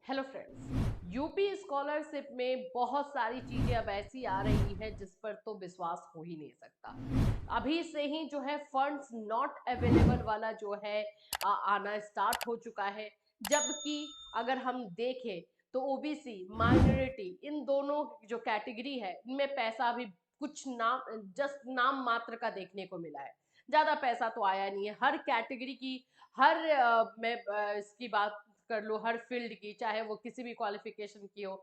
Hello friends. UP scholarship में बहुत सारी चीजें अब ऐसी आ रही है जिस पर तो विश्वास हो ही नहीं सकता। अभी से ही जो है फंड्स नॉट अवेलेबल वाला जो है आना स्टार्ट हो चुका है। जबकि अगर हम देखें तो ओबीसी माइनॉरिटी इन दोनों जो कैटेगरी है इनमें पैसा अभी कुछ नाम जस्ट नाम मात्र का देखने को मिला है। ज्यादा पैसा तो आया नहीं है। हर कैटेगरी की हर मैं इसकी बात कर लो, हर फील्ड की, चाहे वो किसी भी क्वालिफिकेशन की हो,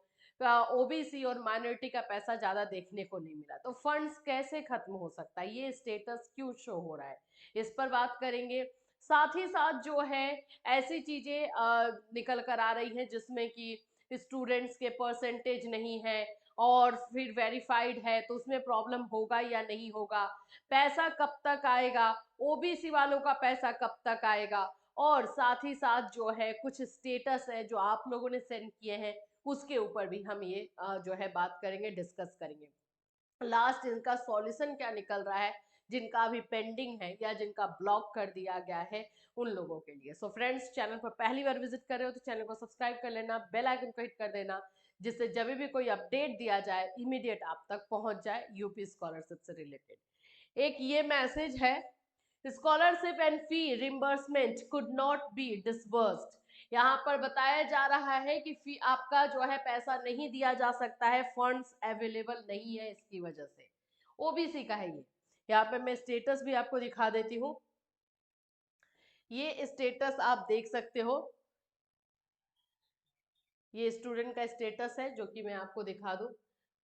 ओबीसी और माइनॉरिटी का पैसा ज्यादा देखने को नहीं मिला। तो फंड्स कैसे खत्म हो सकता है, ये स्टेटस क्यों शो हो रहा है, इस पर बात करेंगे। साथ ही साथ जो है ऐसी चीजें निकल कर आ रही है जिसमें कि स्टूडेंट्स के परसेंटेज नहीं है और फिर वेरीफाइड है तो उसमें प्रॉब्लम होगा या नहीं होगा, पैसा कब तक आएगा, ओबीसी वालों का पैसा कब तक आएगा। और साथ ही साथ जो है कुछ स्टेटस है जो आप लोगों ने सेंड किए हैं उसके ऊपर भी हम ये जो है बात करेंगे, डिस्कस करेंगे। लास्ट इनका सॉल्यूशन क्या निकल रहा है जिनका अभी पेंडिंग है या जिनका ब्लॉक कर दिया गया है उन लोगों के लिए। सो फ्रेंड्स, चैनल पर पहली बार विजिट कर रहे हो तो चैनल को सब्सक्राइब कर लेना, बेल आइकन को हिट कर देना, जिससे जब भी कोई अपडेट दिया जाए इमीडिएट आप तक पहुंच जाए यूपी स्कॉलरशिप से रिलेटेड। एक ये मैसेज है, scholarship and fee reimbursement could not be disbursed. यहाँ पर बताया जा रहा है कि फी आपका जो है पैसा नहीं दिया जा सकता है, फंड्स अवेलेबल नहीं है इसकी वजह से। ओबीसी का है ये। यहाँ पे मैं स्टेटस भी आपको दिखा देती हूँ। ये स्टेटस आप देख सकते हो, ये स्टूडेंट का स्टेटस है जो कि मैं आपको दिखा दूं।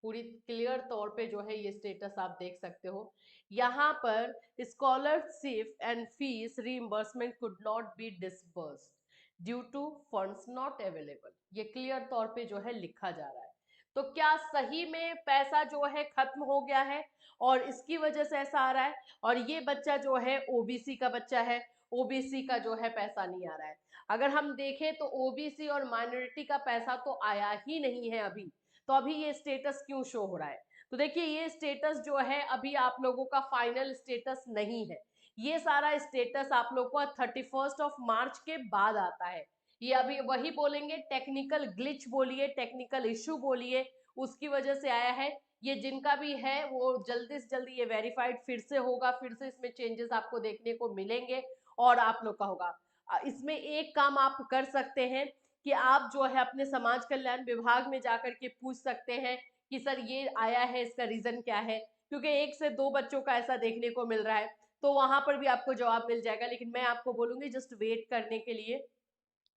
पूरी क्लियर तौर पे जो है ये स्टेटस आप देख सकते हो। यहाँ पर scholarship and fees reimbursement could not be disbursed due to funds not available, ये क्लियर तौर पे जो है लिखा जा रहा है। तो क्या सही में पैसा जो है खत्म हो गया है और इसकी वजह से ऐसा आ रहा है? और ये बच्चा जो है ओबीसी का बच्चा है, ओबीसी का जो है पैसा नहीं आ रहा है। अगर हम देखें तो ओबीसी और माइनॉरिटी का पैसा तो आया ही नहीं है अभी, तो अभी ये स्टेटस क्यों शो हो रहा है? तो देखिए, ये स्टेटस जो है अभी आप लोगों का फाइनल स्टेटस नहीं है। ये सारा स्टेटस आप लोगों का 31 मार्च के बाद आता है। ये अभी वही बोलेंगे, टेक्निकल ग्लिच बोलिए, टेक्निकल इश्यू बोलिए, उसकी वजह से आया है। ये जिनका भी है वो जल्दी से जल्दी ये वेरीफाइड फिर से होगा, फिर से इसमें चेंजेस आपको देखने को मिलेंगे और आप लोग का होगा। इसमें एक काम आप कर सकते हैं कि आप जो है अपने समाज कल्याण विभाग में जाकर के पूछ सकते हैं कि सर ये आया है, इसका रीजन क्या है, क्योंकि 1 से 2 बच्चों का ऐसा देखने को मिल रहा है। तो वहां पर भी आपको जवाब मिल जाएगा, लेकिन मैं आपको बोलूंगी जस्ट वेट करने के लिए।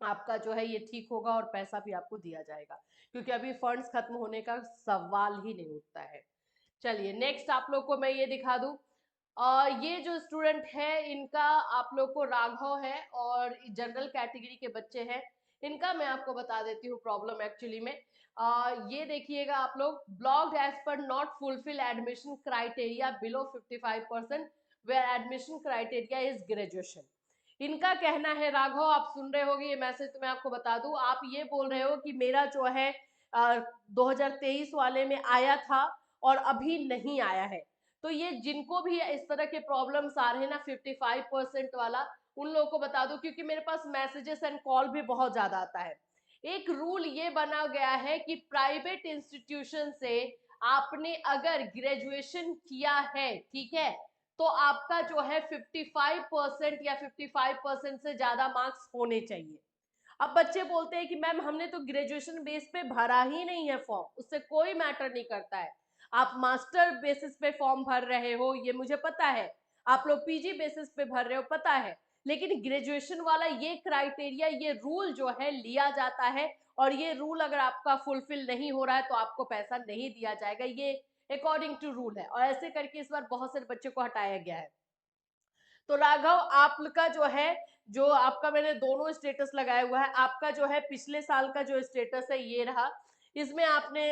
आपका जो है ये ठीक होगा और पैसा भी आपको दिया जाएगा, क्योंकि अभी फंड्स खत्म होने का सवाल ही नहीं उठता है। चलिए नेक्स्ट आप लोग को मैं ये दिखा दूं। ये जो स्टूडेंट है इनका आप लोग को राघव है और जनरल कैटेगरी के बच्चे हैं। इनका मैं आपको बता देती हूँ प्रॉब्लम एक्चुअली में। ये देखिएगा आप लोग, blocked as per not fulfil admission criteria below 55% where admission criteria is graduation. इनका कहना है, राघव आप सुन रहे होगे ये मैसेज, तो मैं आपको बता दूं, आप ये बोल रहे हो कि मेरा जो है 2023 वाले में आया था और अभी नहीं आया है। तो ये जिनको भी इस तरह के प्रॉब्लम्स आ रहे हैं ना 55% वाला, उन लोगों को बता दो, क्योंकि मेरे पास मैसेजेस एंड कॉल भी बहुत ज्यादा आता है। एक रूल ये बना गया है कि प्राइवेट इंस्टीट्यूशन से आपने अगर ग्रेजुएशन किया है, ठीक है, तो आपका जो है 55% या 55% से ज्यादा मार्क्स होने चाहिए। अब बच्चे बोलते हैं कि मैम हमने तो ग्रेजुएशन बेस पे भरा ही नहीं है फॉर्म, उससे कोई मैटर नहीं करता है। आप मास्टर बेसिस पे फॉर्म भर रहे हो ये मुझे पता है, आप लोग पीजी बेसिस पे भर रहे हो पता है, लेकिन ग्रेजुएशन वाला ये क्राइटेरिया, ये रूल जो है लिया जाता है, और ये रूल अगर आपका फुलफिल नहीं हो रहा है तो आपको पैसा नहीं दिया जाएगा। ये अकॉर्डिंग टू रूल है, और ऐसे करके इस बार बहुत सारे बच्चों को हटाया गया है। तो राघव आपका जो है, जो आपका मैंने दोनों स्टेटस लगाया हुआ है, आपका जो है पिछले साल का जो स्टेटस है ये रहा। इसमें आपने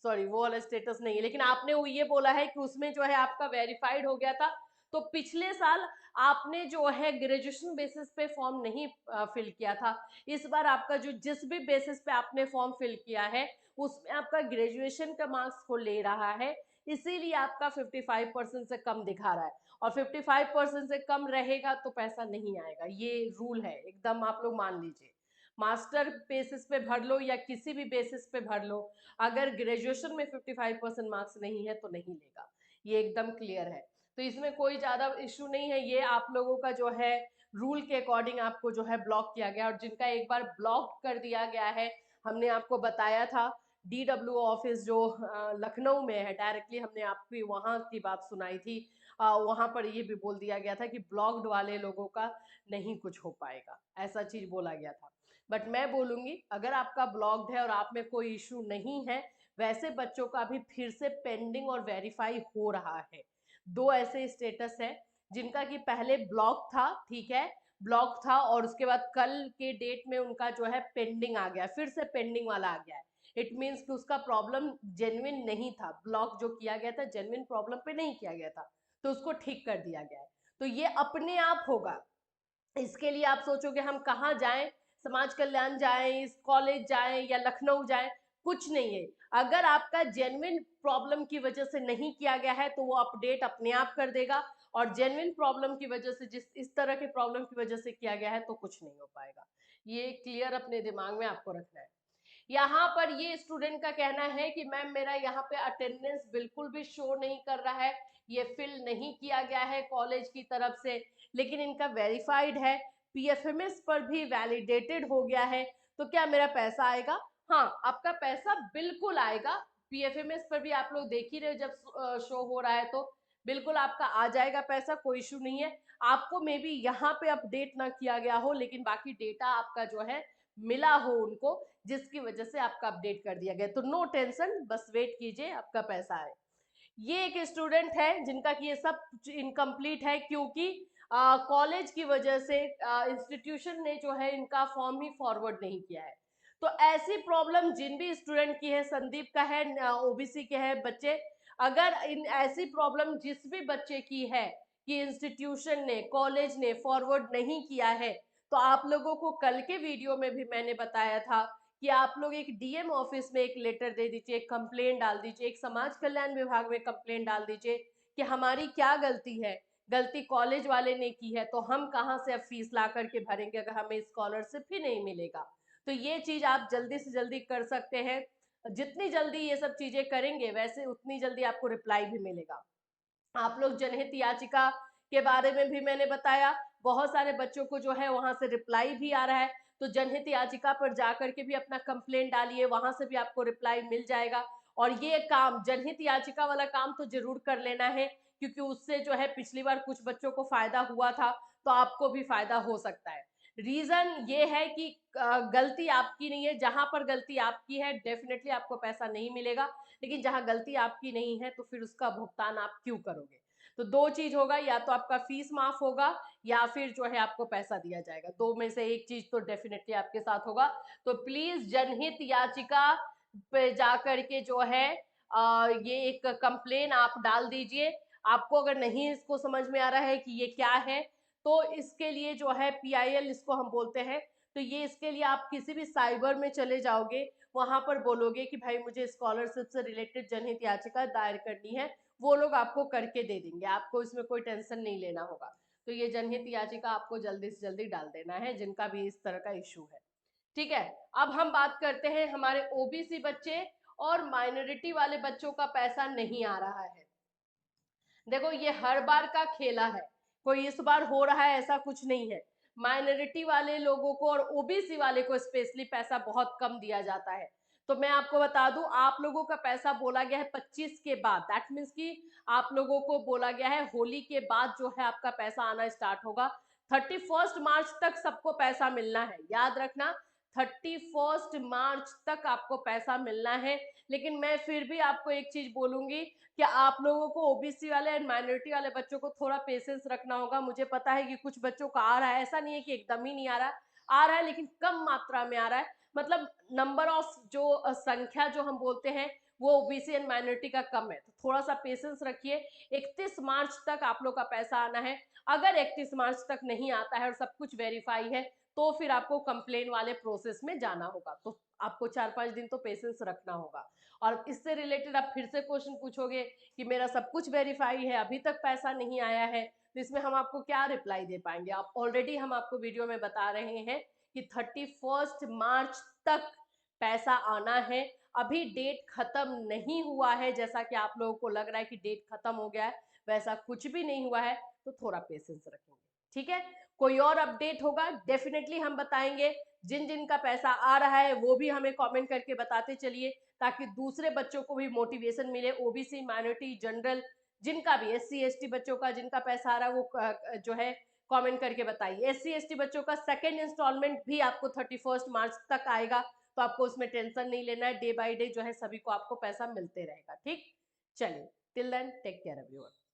सॉरी वो वाला स्टेटस नहीं है, लेकिन आपने वो ये बोला है कि उसमें जो है आपका वेरीफाइड हो गया था। तो पिछले साल आपने जो है ग्रेजुएशन बेसिस पे फॉर्म नहीं फिल किया था। इस बार आपका जो जिस भी बेसिस पे आपने फॉर्म फिल किया है उसमें आपका ग्रेजुएशन का मार्क्स को ले रहा है, इसीलिए आपका 55% से कम दिखा रहा है। और 55% से कम रहेगा तो पैसा नहीं आएगा, ये रूल है एकदम, आप लोग मान लीजिए। मास्टर बेसिस पे भर लो या किसी भी बेसिस पे भर लो, अगर ग्रेजुएशन में 55% मार्क्स नहीं है तो नहीं लेगा, ये एकदम क्लियर है। तो इसमें कोई ज्यादा इशू नहीं है, ये आप लोगों का जो है रूल के अकॉर्डिंग आपको जो है ब्लॉक किया गया, और जिनका एक बार ब्लॉक कर दिया गया है, हमने आपको बताया था DWO ऑफिस जो लखनऊ में है, डायरेक्टली हमने आपकी वहां की बात सुनाई थी, वहां पर ये भी बोल दिया गया था कि ब्लॉक्ड वाले लोगों का नहीं कुछ हो पाएगा, ऐसा चीज बोला गया था। बट मैं बोलूंगी अगर आपका ब्लॉक्ड है और आप में कोई इशू नहीं है, वैसे बच्चों का भी फिर से पेंडिंग और वेरीफाई हो रहा है। दो ऐसे स्टेटस है जिनका कि पहले ब्लॉक था, ठीक है, ब्लॉक था और उसके बाद कल के डेट में उनका जो है पेंडिंग आ गया, फिर से पेंडिंग वाला आ गया है। इट मीन्स कि उसका प्रॉब्लम जेन्युइन नहीं था, ब्लॉक जो किया गया था जेन्युइन प्रॉब्लम पे नहीं किया गया था, तो उसको ठीक कर दिया गया है। तो ये अपने आप होगा, इसके लिए आप सोचोगे हम कहाँ जाएं, समाज कल्याण जाएं, इस कॉलेज जाएं या लखनऊ जाएं, कुछ नहीं है। अगर आपका जेन्युइन प्रॉब्लम की वजह से नहीं किया गया है तो वो अपडेट अपने आप कर देगा, और जेन्युइन प्रॉब्लम की वजह से, जिस इस तरह के प्रॉब्लम की वजह से किया गया है, तो कुछ नहीं हो पाएगा। ये क्लियर अपने दिमाग में आपको रखना है। यहाँ पर ये स्टूडेंट का कहना है कि मैम मेरा यहाँ पे अटेंडेंस बिल्कुल भी शो नहीं कर रहा है, ये फिल नहीं किया गया है कॉलेज की तरफ से, लेकिन इनका वेरीफाइड है, PFMS पर भी वैलिडेटेड हो गया है, तो क्या मेरा पैसा आएगा? हाँ, आपका पैसा बिल्कुल आएगा। PFMS पर भी आप लोग देख ही रहे जब शो हो रहा है, तो बिल्कुल आपका आ जाएगा पैसा, कोई इशू नहीं है। आपको मे बी यहाँ पे अपडेट ना किया गया हो, लेकिन बाकी डेटा आपका जो है मिला हो उनको, जिसकी वजह से आपका अपडेट कर दिया गया, तो नो टेंशन, बस वेट कीजिए आपका पैसा आए। ये एक स्टूडेंट है जिनका कि ये सब इनकम्प्लीट है, क्योंकि कॉलेज की वजह से इंस्टीट्यूशन ने जो है इनका फॉर्म ही फॉरवर्ड नहीं किया है। तो ऐसी प्रॉब्लम जिन भी स्टूडेंट की है, संदीप का है, OBC के है बच्चे, अगर इन ऐसी प्रॉब्लम जिस भी बच्चे की है कि इंस्टीट्यूशन ने, कॉलेज ने फॉरवर्ड नहीं किया है, तो आप लोगों को कल के वीडियो में भी मैंने बताया था कि आप लोग एक DM ऑफिस में एक लेटर दे दीजिए, एक कंप्लेंट डाल दीजिए, एक समाज कल्याण विभाग में कंप्लेंट डाल दीजिए कि हमारी क्या गलती है, गलती कॉलेज वाले ने की है, तो हम कहाँ से अब फीस ला करके भरेंगे अगर हमें स्कॉलरशिप ही नहीं मिलेगा। तो ये चीज आप जल्दी से जल्दी कर सकते हैं, जितनी जल्दी ये सब चीजें करेंगे वैसे उतनी जल्दी आपको रिप्लाई भी मिलेगा। आप लोग जनहित याचिका के बारे में भी मैंने बताया, बहुत सारे बच्चों को जो है वहां से रिप्लाई भी आ रहा है, तो जनहित याचिका पर जाकर के भी अपना कंप्लेंट डालिए, वहां से भी आपको रिप्लाई मिल जाएगा। और ये काम, जनहित याचिका वाला काम तो जरूर कर लेना है, क्योंकि उससे जो है पिछली बार कुछ बच्चों को फायदा हुआ था, तो आपको भी फायदा हो सकता है। रीजन ये है कि गलती आपकी नहीं है, जहां पर गलती आपकी है डेफिनेटली आपको पैसा नहीं मिलेगा, लेकिन जहां गलती आपकी नहीं है तो फिर उसका भुगतान आप क्यों करोगे? तो दो चीज होगा, या तो आपका फीस माफ होगा या फिर जो है आपको पैसा दिया जाएगा, दो में से एक चीज तो डेफिनेटली आपके साथ होगा। तो प्लीज जनहित याचिका पे जाकर के जो है ये एक कंप्लेन आप डाल दीजिए। आपको अगर नहीं इसको समझ में आ रहा है कि ये क्या है, तो इसके लिए जो है PIL इसको हम बोलते हैं, तो ये इसके लिए आप किसी भी साइबर में चले जाओगे, वहां पर बोलोगे कि भाई मुझे स्कॉलरशिप से रिलेटेड जनहित याचिका दायर करनी है, वो लोग आपको करके दे देंगे, आपको इसमें कोई टेंशन नहीं लेना होगा। तो ये जनहित याचिका आपको जल्दी से जल्दी डाल देना है जिनका भी इस तरह का इशू है, ठीक है। अब हम बात करते हैं हमारे OBC बच्चे और माइनॉरिटी वाले बच्चों का पैसा नहीं आ रहा है। देखो ये हर बार का खेला है, कोई इस बार हो रहा है ऐसा कुछ नहीं है। माइनॉरिटी वाले लोगों को और OBC वाले को स्पेशली पैसा बहुत कम दिया जाता है। तो मैं आपको बता दूं, आप लोगों का पैसा बोला गया है 25 के बाद, दैट मीन्स कि आप लोगों को बोला गया है होली के बाद जो है आपका पैसा आना स्टार्ट होगा। 31 मार्च तक सबको पैसा मिलना है, याद रखना, 31 मार्च तक आपको पैसा मिलना है। लेकिन मैं फिर भी आपको एक चीज बोलूंगी कि आप लोगों को OBC वाले एंड माइनॉरिटी वाले बच्चों को थोड़ा पेशेंस रखना होगा। मुझे पता है कि कुछ बच्चों का आ रहा है, ऐसा नहीं है कि एकदम ही नहीं आ रहा है लेकिन कम मात्रा में आ रहा है, मतलब नंबर ऑफ जो संख्या जो हम बोलते हैं वो OBC एंड माइनॉरिटी का कम है, तो थोड़ा सा पेशेंस रखिए। 31 मार्च तक आप लोग का पैसा आना है। अगर 31 मार्च तक नहीं आता है और सब कुछ वेरीफाई है, तो फिर आपको कंप्लेन वाले प्रोसेस में जाना होगा, तो आपको 4-5 दिन तो पेशेंस रखना होगा। और इससे रिलेटेड आप फिर से क्वेश्चन पूछोगे कि मेरा सब कुछ वेरीफाई है, अभी तक पैसा नहीं आया है, तो इसमें हम आपको क्या रिप्लाई दे पाएंगे? आप ऑलरेडी हम आपको वीडियो में बता रहे हैं कि 31 मार्च तक पैसा आना है। अभी डेट खत्म नहीं हुआ है, जैसा कि आप लोगों को लग रहा है कि डेट खत्म हो गया है, वैसा कुछ भी नहीं हुआ है, तो थोड़ा पेशेंस रखेंगे, ठीक है। कोई और अपडेट होगा डेफिनेटली हम बताएंगे। जिन जिन का पैसा आ रहा है वो भी हमें कमेंट करके बताते चलिए, ताकि दूसरे बच्चों को भी मोटिवेशन मिले। ओबीसी, माइनॉरिटी, जनरल, जिनका भी एससी एसटी बच्चों का जिनका पैसा आ रहा है वो जो है कमेंट करके बताइए। एससी एसटी बच्चों का सेकेंड इंस्टॉलमेंट भी आपको 31 मार्च तक आएगा, तो आपको उसमें टेंशन नहीं लेना है। डे बाय डे जो है सभी को आपको पैसा मिलते रहेगा, ठीक। चलिए, till then take care everyone.